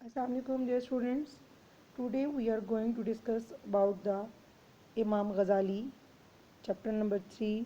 Assalamualaikum dear students. Today we are going to discuss about the Imam Ghazali, chapter number 3.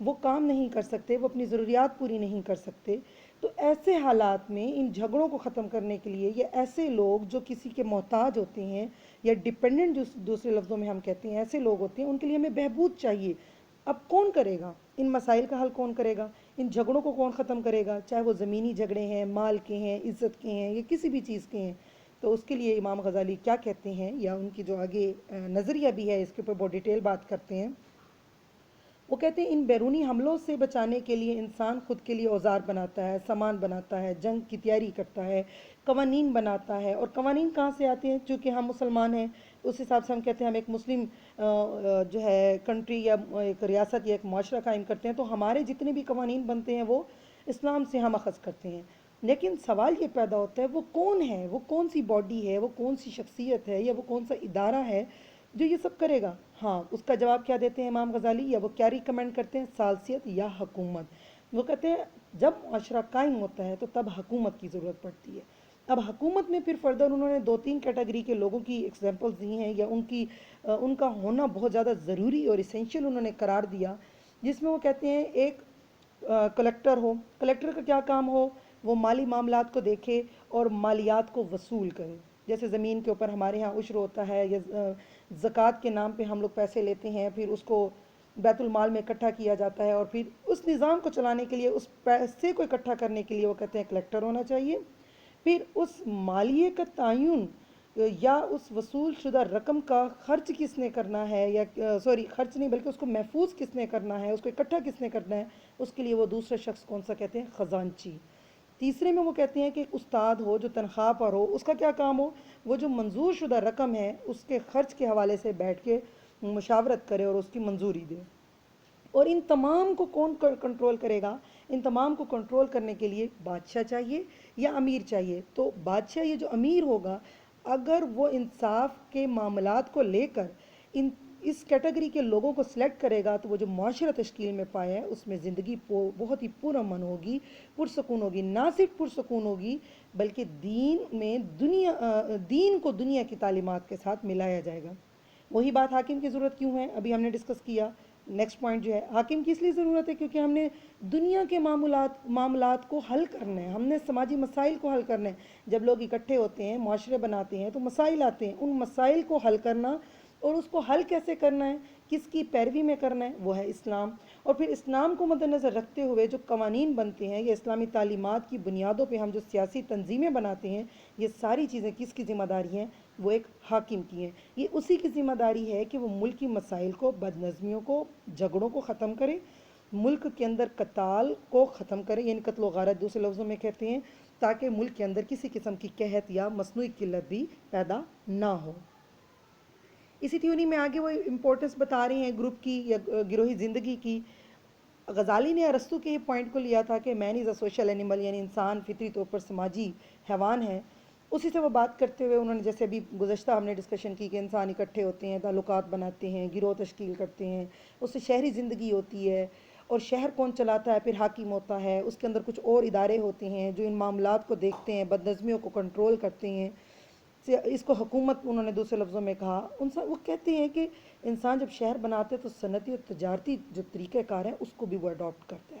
وہ کام نہیں کر سکتے، وہ اپنی ضروریات پوری نہیں کر سکتے، تو ایسے حالات میں ان جھگڑوں کو ختم کرنے کے لیے یہ ایسے لوگ جو کسی کے محتاج ہوتے ہیں یا ڈپینڈنٹ، جو دوسرے لفظوں میں ہم کہتے ہیں ایسے لوگ ہوتے ہیں، ان کے لیے ہمیں بہبود چاہیے۔ اب کون کرے گا ان مسائل کا حل؟ کون کرے گا ان جھگڑوں کو؟ کون ختم کرے گا؟ چاہے وہ زمینی جھگڑے ہیں، مال کے ہیں، عزت کے ہیں، یا کسی بھی چیز کے ہیں۔ تو اس کے لیے امام غزالی کیا کہتے ہیں، یا ان کی جو آگے نظریہ بھی ہے، اس کے اوپر بہت ڈیٹیل بات کرتے ہیں۔ وہ کہتے ہیں ان بیرونی حملوں سے بچانے کے لیے انسان خود کے لیے اوزار بناتا ہے، سامان بناتا ہے، جنگ کی تیاری کرتا ہے، قوانین بناتا ہے۔ اور قوانین کہاں سے آتے ہیں؟ چونکہ ہم مسلمان ہیں، اس حساب سے ہم کہتے ہیں ہم ایک مسلم جو ہے کنٹری یا ایک ریاست یا ایک معاشرہ قائم کرتے ہیں، تو ہمارے جتنے بھی قوانین بنتے ہیں وہ اسلام سے ہم اخذ کرتے ہیں۔ لیکن سوال یہ پیدا ہوتا ہے وہ کون ہے، وہ کون سی باڈی ہے، وہ کون سی شخصیت ہے، یا وہ کون سا ادارہ ہے جو یہ سب کرے گا؟ ہاں، اس کا جواب کیا دیتے ہیں امام غزالی، یا وہ کیا ریکمینڈ کرتے ہیں؟ ثالثیت یا حکومت۔ وہ کہتے ہیں جب معاشرہ قائم ہوتا ہے تو تب حکومت کی ضرورت پڑتی ہے۔ اب حکومت میں پھر فردر انہوں نے 2-3 کیٹیگری کے لوگوں کی ایگزامپلز دی ہیں، یا ان کا ہونا بہت زیادہ ضروری اور اسینشیل انہوں نے قرار دیا، جس میں وہ کہتے ہیں ایک کلیکٹر ہو۔ کلیکٹر کا کیا کام ہو؟ وہ مالی معاملات کو دیکھے اور مالیات کو وصول کرے۔ جیسے زمین کے اوپر ہمارے ہاں عشر ہوتا ہے، یا زکوٰۃ کے نام پہ ہم لوگ پیسے لیتے ہیں، پھر اس کو بیت المال میں اکٹھا کیا جاتا ہے، اور پھر اس نظام کو چلانے کے لیے، اس پیسے کو اکٹھا کرنے کے لیے وہ کہتے ہیں کلیکٹر ہونا چاہیے۔ پھر اس مالیے کا تعین یا اس وصول شدہ رقم کا خرچ کس نے کرنا ہے، یا خرچ نہیں بلکہ اس کو محفوظ کس نے کرنا ہے، اس کو اکٹھا کس نے کرنا ہے، اس کے لیے وہ دوسرا شخص کون سا کہتے ہیں؟ خزانچی۔ تیسرے میں وہ کہتے ہیں کہ ایک استاد ہو جو تنخواہ پر ہو، اس کا کیا کام ہو؟ وہ جو منظور شدہ رقم ہے اس کے خرچ کے حوالے سے بیٹھ کے مشاورت کرے اور اس کی منظوری دے۔ اور ان تمام کو کون کنٹرول کرے گا؟ ان تمام کو کنٹرول کرنے کے لیے بادشاہ چاہیے یا امیر چاہیے؟ تو بادشاہ، یہ جو امیر ہوگا، اگر وہ انصاف کے معاملات کو لے کر اس کیٹیگری کے لوگوں کو سلیکٹ کرے گا، تو وہ جو معاشرہ تشکیل میں پایا ہے اس میں زندگی بہت ہی پرامن ہوگی، پرسکون ہوگی۔ نہ صرف پرسکون ہوگی بلکہ دین کو دنیا کی تعلیمات کے ساتھ ملایا جائے گا۔ وہی بات حاکم کی ضرورت کیوں ہے، ابھی ہم نے ڈسکس کیا۔ نیکسٹ پوائنٹ جو ہے، حاکم کی اس لیے ضرورت ہے کیونکہ ہم نے دنیا کے معاملات کو حل کرنا ہے، ہم نے سماجی مسائل کو حل کرنا ہے۔ جب لوگ اکٹھے ہوتے ہیں، معاشرے بناتے ہیں، تو مسائل آتے ہیں، ان مسائل کو حل کرنا، اور اس کو حل کیسے کرنا ہے، کس کی پیروی میں کرنا ہے، وہ ہے اسلام۔ اور پھر اسلام کو مد نظر رکھتے ہوئے جو قوانین بنتے ہیں، یا اسلامی تعلیمات کی بنیادوں پہ ہم جو سیاسی تنظیمیں بناتے ہیں، یہ ساری چیزیں کس کی ذمہ داری ہیں؟ وہ ایک حاکم کی ہیں۔ یہ اسی کی ذمہ داری ہے کہ وہ ملکی مسائل کو، بد نظمیوں کو، جھگڑوں کو ختم کرے، ملک کے اندر قتال کو ختم کرے، یعنی قتل و غارت دوسرے لفظوں میں کہتے ہیں، تاکہ ملک کے اندر کسی قسم کی قحط یا مصنوعی قلت بھی پیدا نہ ہو۔ اسی تھیوری میں آگے وہ امپورٹنس بتا رہے ہیں گروپ کی یا گروہی زندگی کی۔ غزالی نے ارسطو کے یہ پوائنٹ کو لیا تھا کہ مین از اے سوشل اینیمل، یعنی انسان فطری طور پر سماجی حیوان ہے۔ اسی سے وہ بات کرتے ہوئے انہوں نے، جیسے ابھی گزشتہ ہم نے ڈسکشن کی کہ انسان اکٹھے ہوتے ہیں، تعلقات بناتے ہیں، گروہ تشکیل کرتے ہیں، اس سے شہری زندگی ہوتی ہے، اور شہر کون چلاتا ہے؟ پھر حاکم ہوتا ہے، اس کے اندر کچھ اور ادارے ہوتے ہیں جو ان معاملات کو دیکھتے ہیں، بد نظمیوں کو کنٹرول کرتے ہیں، اس کو حکومت انہوں نے دوسرے لفظوں میں کہا۔ وہ کہتے ہیں کہ انسان جب شہر بناتے تو صنعتی اور تجارتی جو طریقہ کار ہے اس کو بھی وہ اڈاپٹ کرتا ہے۔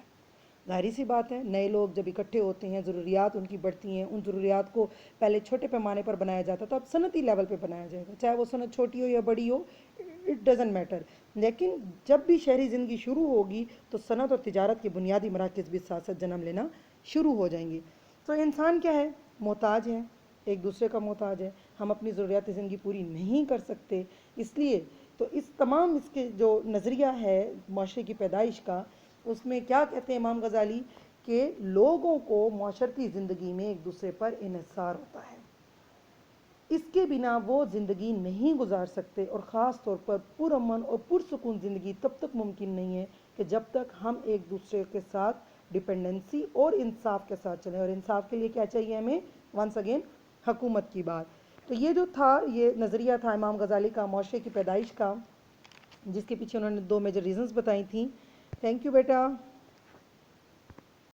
ظاہری سی بات ہے، نئے لوگ جب اکٹھے ہوتے ہیں، ضروریات ان کی بڑھتی ہیں، ان ضروریات کو پہلے چھوٹے پیمانے پر بنایا جاتا تو اب صنعتی لیول پہ بنایا جائے گا، چاہے وہ صنعت چھوٹی ہو یا بڑی ہو، اٹ ڈزنٹ میٹر۔ لیکن جب بھی شہری زندگی شروع ہوگی تو صنعت اور تجارت کے بنیادی مراکز بھی ساتھ ساتھ جنم لینا شروع ہو جائیں گے۔ تو انسان کیا ہے؟ محتاج ہے، ایک دوسرے کا محتاج ہے۔ ہم اپنی ضروریات زندگی پوری نہیں کر سکتے، اس لیے تو اس کے جو نظریہ ہے معاشرے کی پیدائش کا، اس میں کیا کہتے ہیں امام غزالی کہ لوگوں کو معاشرتی زندگی میں ایک دوسرے پر انحصار ہوتا ہے، اس کے بنا وہ زندگی نہیں گزار سکتے، اور خاص طور پر پرامن اور پرسکون زندگی تب تک ممکن نہیں ہے کہ جب تک ہم ایک دوسرے کے ساتھ ڈیپینڈنسی اور انصاف کے ساتھ چلیں۔ اور انصاف کے لیے کیا چاہیے ہمیں؟ ونس اگین حکومت کی بات۔ تو یہ جو تھا، یہ نظریہ تھا امام غزالی کا معاشرے کی پیدائش کا، جس کے پیچھے انہوں نے 2 میجر ریزنز بتائی تھیں۔ Thank you beta.